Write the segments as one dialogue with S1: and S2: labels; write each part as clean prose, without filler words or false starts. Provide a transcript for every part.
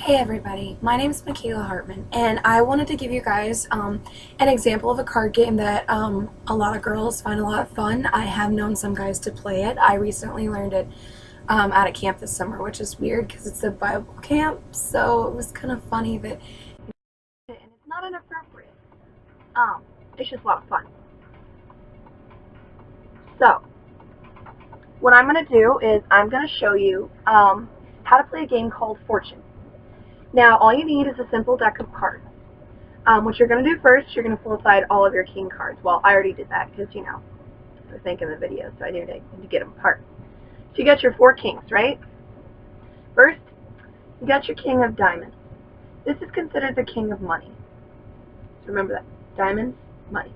S1: Hey everybody, my name is Michaela Hartman, and I wanted to give you guys an example of a card game that a lot of girls find a lot of fun. I have known some guys to play it. I recently learned it at a camp this summer, which is weird because it's a Bible camp, so it was kind of funny that and it's not inappropriate. It's just a lot of fun. So, what I'm going to do is I'm going to show you how to play a game called Fortune. Now, all you need is a simple deck of cards. What you're going to do first, you're going to pull aside all of your king cards. Well, I already did that because, I was thinking the video, so I knew to get them apart. So you got your 4 kings, right? First, you got your king of diamonds. This is considered the king of money. So remember that. Diamonds, money.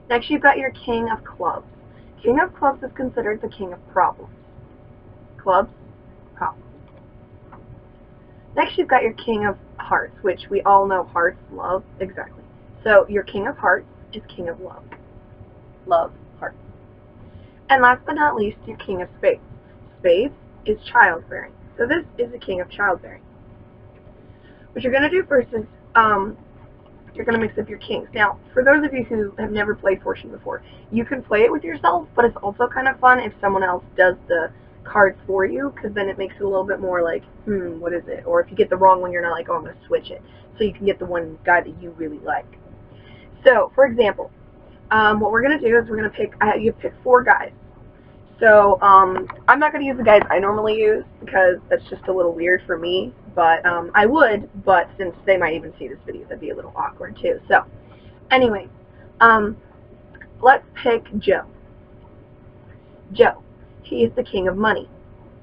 S1: Next, you've got your king of clubs. King of clubs is considered the king of problems. Clubs, problems. Next, you've got your king of hearts, which we all know hearts, love, exactly. So your king of hearts is king of love. Love, hearts. And last but not least, your king of spades. Spades is childbearing. So this is the king of childbearing. What you're going to do first is you're going to mix up your kings. Now, for those of you who have never played Fortune before, you can play it with yourself, but it's also kind of fun if someone else does the cards for you, because then it makes it a little bit more like, what is it? Or if you get the wrong one, you're not like, oh, I'm going to switch it. So you can get the one guy that you really like. So, for example, what we're going to do is we're going to pick, you pick 4 guys. So, I'm not going to use the guys I normally use because that's just a little weird for me, but I would, but since they might even see this video, that'd be a little awkward too. So, anyway, let's pick Joe. Joe, he is the king of money.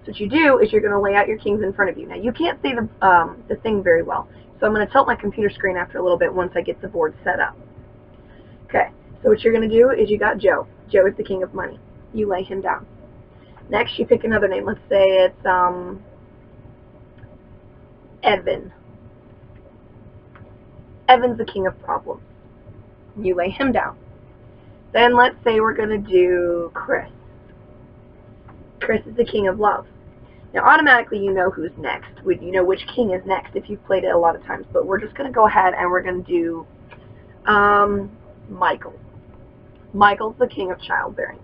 S1: So what you do is you're going to lay out your kings in front of you. Now, you can't see the thing very well, so I'm going to tilt my computer screen after a little bit once I get the board set up. Okay, so what you're going to do is you got Joe. Joe is the king of money. You lay him down. Next, you pick another name. Let's say it's Evan. Evan's the king of problems. You lay him down. Then let's say we're going to do Chris. Chris is the king of love. Now, automatically you know who's next. You know which king is next if you've played it a lot of times. But we're just going to go ahead and we're going to do Michael. Michael's the king of childbearing.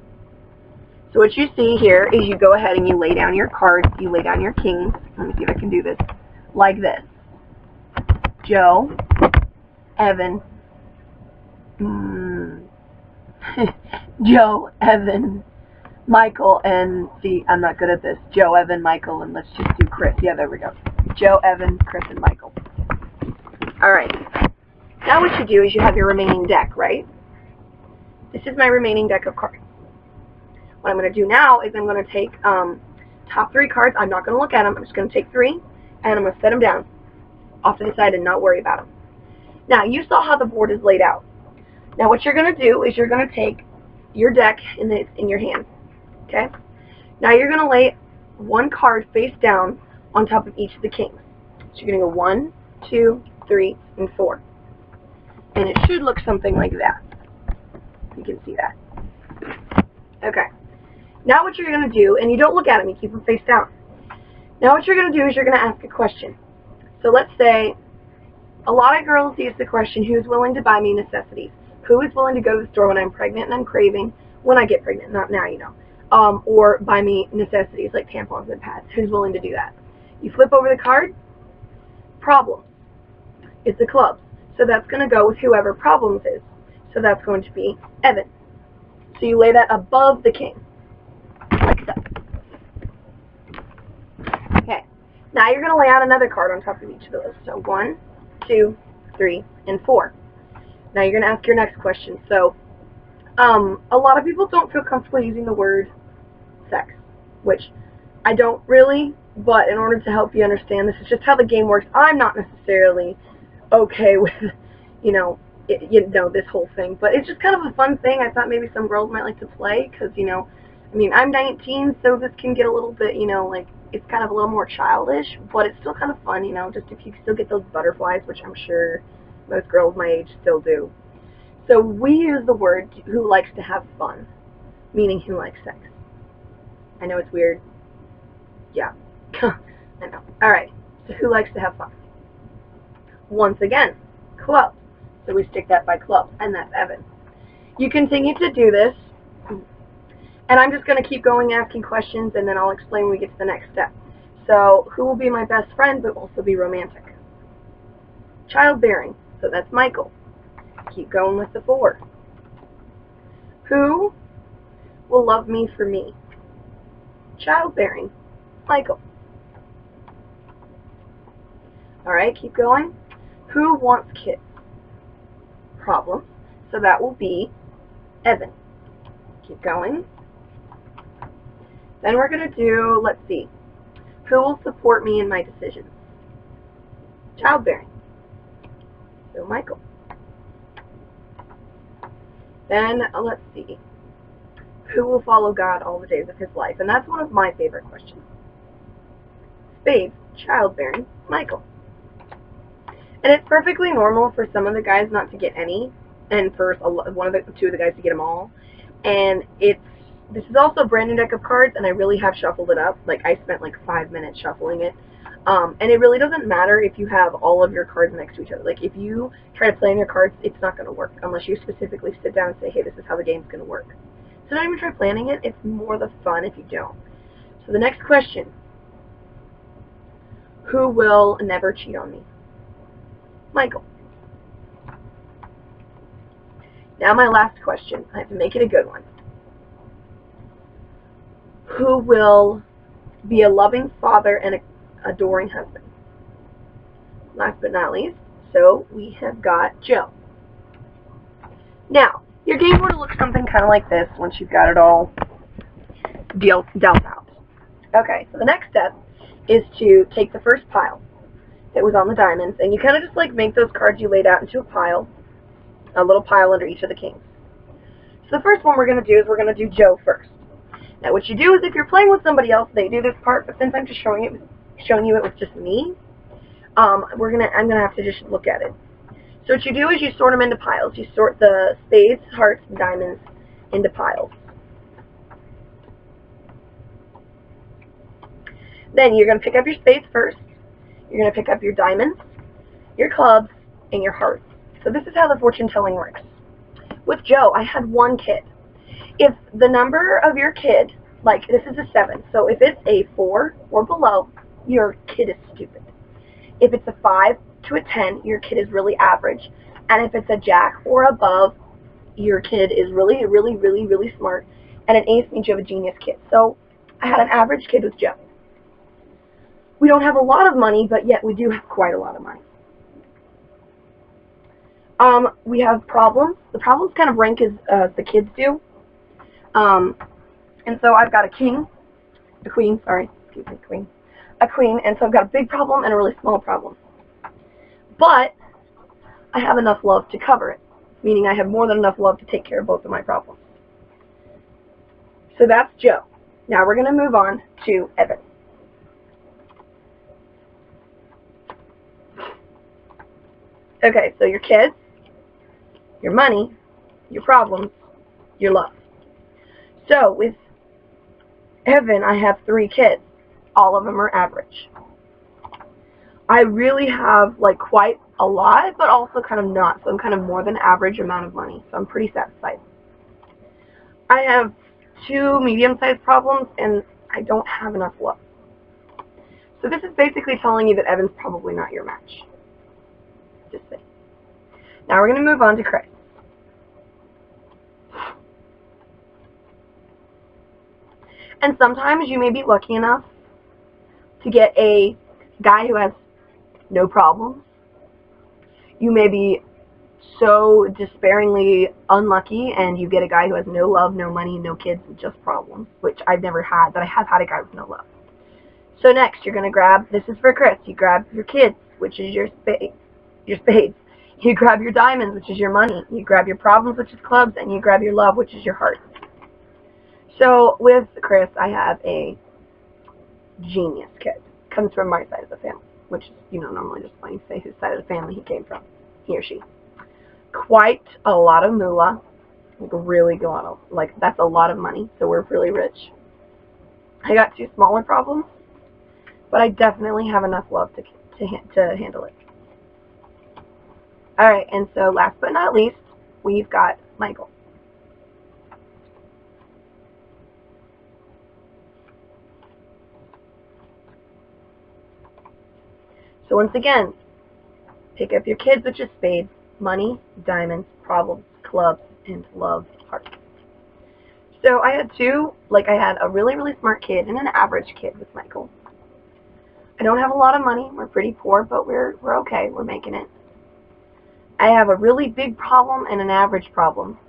S1: So what you see here is you go ahead and you lay down your cards. You lay down your kings. Let me see if I can do this. Like this. Joe, Evan, Joe, Evan, Michael, and see, I'm not good at this. Joe, Evan, Michael, and let's just do Chris. Yeah, there we go. Joe, Evan, Chris, and Michael. Alright. Now what you do is you have your remaining deck, right? This is my remaining deck of cards. What I'm going to do now is I'm going to take top 3 cards. I'm not going to look at them. I'm just going to take 3, and I'm going to set them down off to the side and not worry about them. Now, you saw how the board is laid out. Now, what you're going to do is you're going to take your deck in your hand. Okay? Now, you're going to lay 1 card face down on top of each of the kings. So you're going to go 1, 2, 3, and 4. And it should look something like that. You can see that. Okay. Now what you're going to do, and you don't look at them, you keep them face down. Now what you're going to do is you're going to ask a question. So let's say, a lot of girls use the question, who's willing to buy me necessities? Who is willing to go to the store when I'm pregnant and I'm craving, when I get pregnant, not now, or buy me necessities like tampons and pads? Who's willing to do that? You flip over the card, problem. It's the clubs. So that's going to go with whoever problems is. So that's going to be Evan. So you lay that above the king. Like so. Okay. Now you're going to lay out another card on top of each of those. So 1, 2, 3, and 4. Now you're going to ask your next question. So a lot of people don't feel comfortable using the word sex, which I don't really, but in order to help you understand, this is just how the game works. I'm not necessarily okay with, this whole thing, but it's just kind of a fun thing. I thought maybe some girls might like to play because, I'm 19, so this can get a little bit, it's kind of a little more childish, but it's still kind of fun, just if you still get those butterflies, which I'm sure most girls my age still do. So we use the word who likes to have fun, meaning who likes sex. I know it's weird. Yeah. I know. Alright, who likes to have fun? Once again, clubs. So we stick that by clubs, and that's Evan. You continue to do this, and I'm just going to keep going asking questions, and then I'll explain when we get to the next step. So, who will be my best friend, but also be romantic? Childbearing. So that's Michael. Keep going with the 4. Who will love me for me? Childbearing. Michael. Alright, keep going. Who wants kids? Problem. So that will be Evan. Keep going. Then we're going to do, let's see, who will support me in my decisions? Childbearing. So Michael. Then, let's see, who will follow God all the days of his life? And that's one of my favorite questions. Spades, childbearing, Michael. And it's perfectly normal for some of the guys not to get any, and for two of the guys to get them all. And this is also a brand new deck of cards, and I really have shuffled it up. Like, I spent like 5 minutes shuffling it. And it really doesn't matter if you have all of your cards next to each other. Like, if you try to play on your cards, it's not going to work unless you specifically sit down and say, hey, this is how the game's going to work. So don't even try planning it. It's more the fun if you don't. So the next question. Who will never cheat on me? Michael. Now my last question. I have to make it a good one. Who will be a loving father and an adoring husband? Last but not least, so we have got Joe. Now, your game board will look something kind of like this once you've got it all dealt out. Okay, so the next step is to take the first pile that was on the diamonds, and you kind of just like make those cards you laid out into a little pile under each of the kings. So the first one we're going to do is we're going to do Joe first. Now what you do is if you're playing with somebody else, they do this part, but since I'm just showing you it with just me, I'm gonna have to just look at it. So what you do is you sort them into piles. You sort the spades, hearts, and diamonds into piles. Then you're going to pick up your spades first. You're going to pick up your diamonds, your clubs, and your hearts. So this is how the fortune telling works. With Joe, I had 1 kid. If the number of your kid, like this is a 7, so if it's a 4 or below, your kid is stupid. If it's a 5 to a 10, your kid is really average. And if it's a jack or above, your kid is really, really, really, really smart. And an ace means you have a genius kid. So I had an average kid with Joe. We don't have a lot of money, but yet we do have quite a lot of money. We have problems. The problems kind of rank as the kids do. And so I've got a queen, and and so I've got a big problem and a really small problem. But I have enough love to cover it, meaning I have more than enough love to take care of both of my problems. So that's Joe. Now we're going to move on to Evan. Okay, so your kids, your money, your problems, your love. So with Evan, I have 3 kids. All of them are average. I really have like quite a lot, but also kind of not. So I'm kind of more than average amount of money. So I'm pretty satisfied. I have 2 medium-sized problems, and I don't have enough love. So this is basically telling you that Evan's probably not your match. Just saying. Now we're going to move on to Chris. And sometimes you may be lucky enough to get a guy who has no problems. You may be so despairingly unlucky and you get a guy who has no love, no money, no kids, and just problems, which I've never had, but I have had a guy with no love. So next, you're going to grab, this is for Chris, you grab your kids, which is your spades. You grab your diamonds, which is your money. You grab your problems, which is clubs, and you grab your love, which is your heart. So with Chris, I have a genius kid. Comes from my side of the family, which is, normally just when you say whose side of the family he came from, he or she. Quite a lot of moolah, like really a lot of, that's a lot of money, so we're really rich. I got 2 smaller problems, but I definitely have enough love to to handle it. All right, and so last but not least, we've got Michael. So once again, pick up your kids with your spades, money, diamonds, problems, clubs, and love, hearts. So I had two, like I had a really, really smart kid and an average kid with Michael. I don't have a lot of money. We're pretty poor, but we're okay. We're making it. I have a really big problem and an average problem,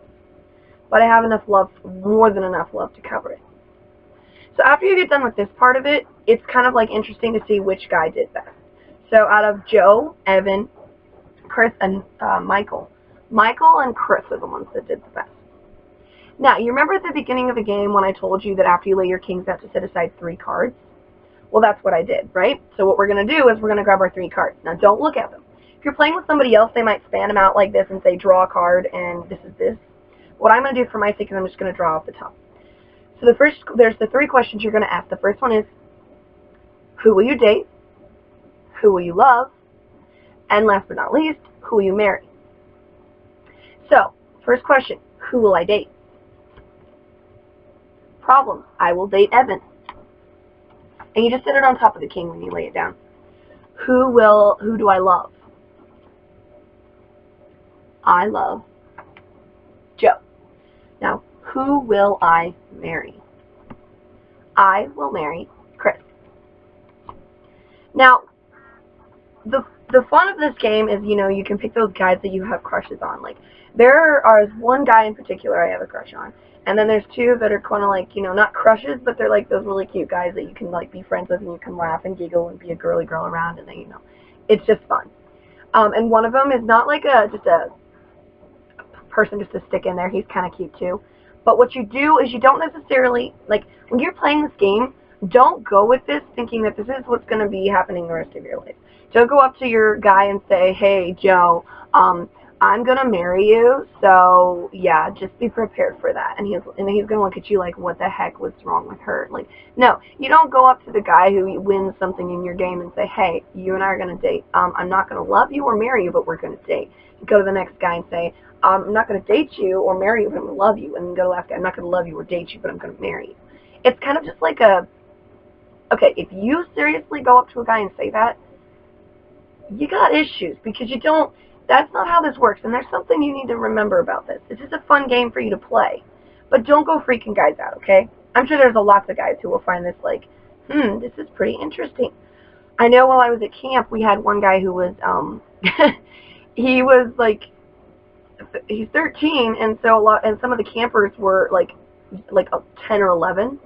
S1: but I have enough love, more than enough love to cover it. So after you get done with this part of it, it's kind of like interesting to see which guy did best. So out of Joe, Evan, Chris, and Michael and Chris are the ones that did the best. Now, you remember at the beginning of the game when I told you that after you lay your kings out to set aside 3 cards? Well, that's what I did, right? So what we're going to do is we're going to grab our 3 cards. Now, don't look at them. If you're playing with somebody else, they might span them out like this and say, draw a card, and this is this. What I'm going to do for my sake is I'm just going to draw off the top. So there's the 3 questions you're going to ask. The first one is, who will you date? Who will you love? And last but not least, who will you marry? So, first question, who will I date? Problem, I will date Evan. And you just sit it on top of the king when you lay it down. Who do I love? I love Joe. Now, who will I marry? I will marry Chris. Now, the fun of this game is, you know, you can pick those guys that you have crushes on. Like, there is one guy in particular I have a crush on. And then there's 2 that are kind of like, you know, not crushes, but they're like those really cute guys that you can, like, be friends with and you can laugh and giggle and be a girly girl around and then, you know, it's just fun. And one of them is not like just a person just to stick in there. He's kind of cute too. But what you do is you don't necessarily, like, when you're playing this game, don't go with this thinking that this is what's going to be happening the rest of your life. Don't go up to your guy and say, hey, Joe, I'm going to marry you, so, yeah, just be prepared for that. And he's going to look at you like, what the heck was wrong with her? Like, no, you don't go up to the guy who wins something in your game and say, hey, you and I are going to date. I'm not going to love you or marry you, but we're going to date. You go to the next guy and say, I'm not going to date you or marry you, but I'm going to love you. And then go to the last guy, I'm not going to love you or date you, but I'm going to marry you. It's kind of just like okay, if you seriously go up to a guy and say that, you got issues because you don't, that's not how this works. And there's something you need to remember about this. This is a fun game for you to play, but don't go freaking guys out, okay? I'm sure there's lots of guys who will find this like, this is pretty interesting. I know while I was at camp, we had one guy who was, he was like, he's 13, and so some of the campers were like 10 or 11,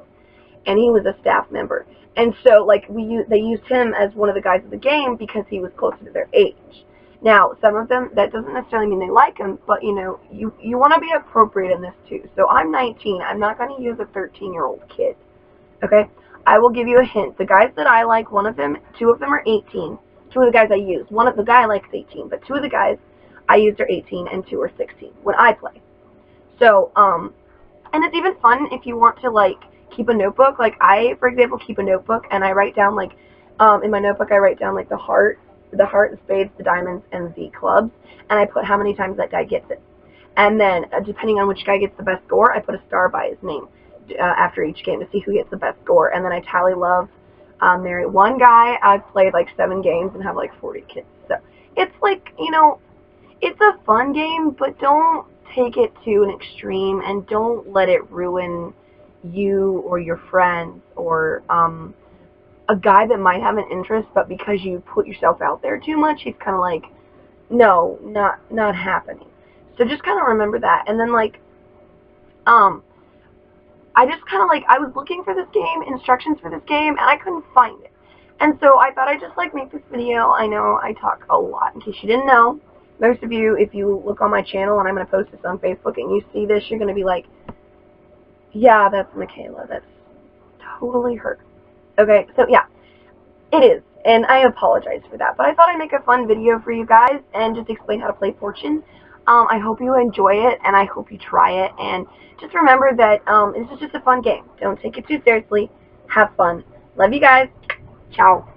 S1: and he was a staff member. And so, like, they used him as one of the guys of the game because he was closer to their age. Now, some of them, that doesn't necessarily mean they like him, but, you know, you want to be appropriate in this, too. So I'm 19. I'm not going to use a 13-year-old kid, okay? I will give you a hint. The guys that I like, 2 of them are 18. 2 of the guys I use. The guy likes 18, but 2 of the guys I used are 18 and 2 are 16 when I play. So, and it's even fun if you want to, like, keep a notebook. Like, I, for example, keep a notebook, and I write down, like, in my notebook, I write down, like, the heart, the spades, the diamonds, and the clubs, and I put how many times that guy gets it. And then, depending on which guy gets the best score, I put a star by his name after each game to see who gets the best score. And then I tally love, marry one guy. I've played, like, 7 games and have, like, 40 kids. So, it's, like, you know, it's a fun game, but don't take it to an extreme, and don't let it ruin you or your friends or a guy that might have an interest, but because you put yourself out there too much, he's kind of like, no, not happening. So just kind of remember that. And then, like, I just kind of, like, I was looking for this game, instructions for this game, and I couldn't find it. And so I thought I'd just, like, make this video. I know I talk a lot, in case you didn't know. Most of you, if you look on my channel, and I'm going to post this on Facebook, and you see this, you're going to be like, yeah, that's Michaela. That's totally her. Okay, so yeah, it is. And I apologize for that. But I thought I'd make a fun video for you guys and just explain how to play Fortune. I hope you enjoy it, and I hope you try it. And just remember that this is just a fun game. Don't take it too seriously. Have fun. Love you guys. Ciao.